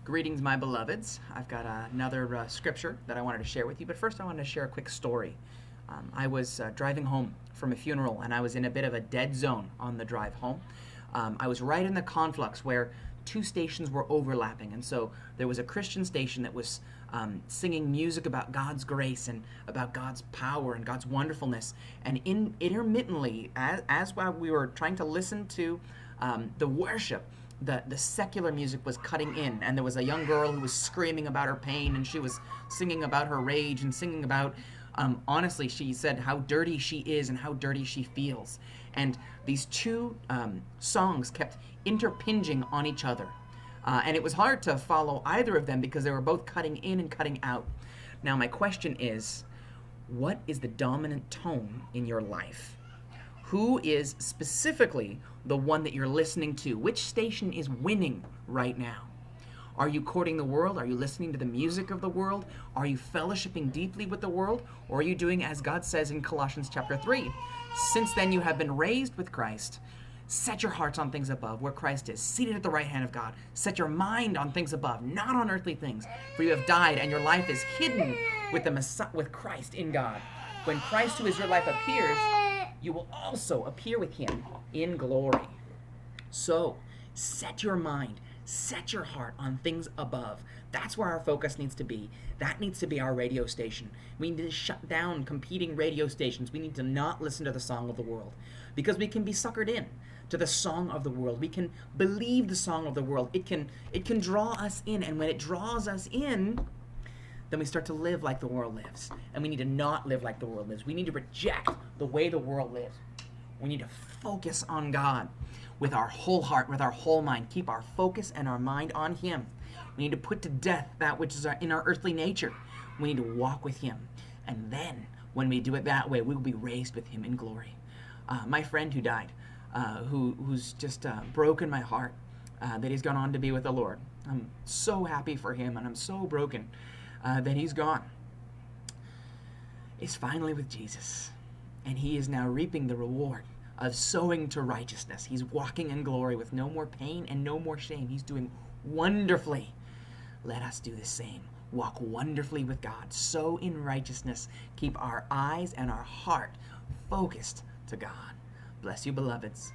Greetings, my beloveds. I've got another scripture that I wanted to share with you, but first I wanted to share a quick story. I was driving home from a funeral, and I was in a bit of a dead zone on the drive home. I was right in the conflux where two stations were overlapping, and so there was a Christian station that was singing music about God's grace and about God's power and God's wonderfulness, and intermittently, as while we were trying to listen to the worship, the secular music was cutting in, and there was a young girl who was screaming about her pain, and she was singing about her rage and singing about, honestly, she said how dirty she is and how dirty she feels. And these two songs kept interpinging on each other. And it was hard to follow either of them because they were both cutting in and cutting out. Now, my question is, what is the dominant tone in your life? Who is specifically the one that you're listening to? Which station is winning right now? Are you courting the world? Are you listening to the music of the world? Are you fellowshipping deeply with the world? Or are you doing as God says in Colossians chapter 3? Since then you have been raised with Christ. Set your hearts on things above, where Christ is, seated at the right hand of God. Set your mind on things above, not on earthly things. For you have died, and your life is hidden with Christ in God. When Christ, who is your life, appears, you will also appear with him in glory. So, set your mind, set your heart on things above. That's where our focus needs to be. That needs to be our radio station. We need to shut down competing radio stations. We need to not listen to the song of the world, because we can be suckered in to the song of the world. We can believe the song of the world. It can draw us in, and when it draws us in, then we start to live like the world lives. And we need to not live like the world lives. We need to reject the way the world lives. We need to focus on God with our whole heart, with our whole mind. Keep our focus and our mind on him. We need to put to death that which is in our earthly nature. We need to walk with him. And then, when we do it that way, we will be raised with him in glory. My friend who died, who's just broken my heart, that he's gone on to be with the Lord. I'm so happy for him, and I'm so broken that he's gone, is finally with Jesus. And he is now reaping the reward of sowing to righteousness. He's walking in glory with no more pain and no more shame. He's doing wonderfully. Let us do the same. Walk wonderfully with God. Sow in righteousness. Keep our eyes and our heart focused to God. Bless you, beloveds.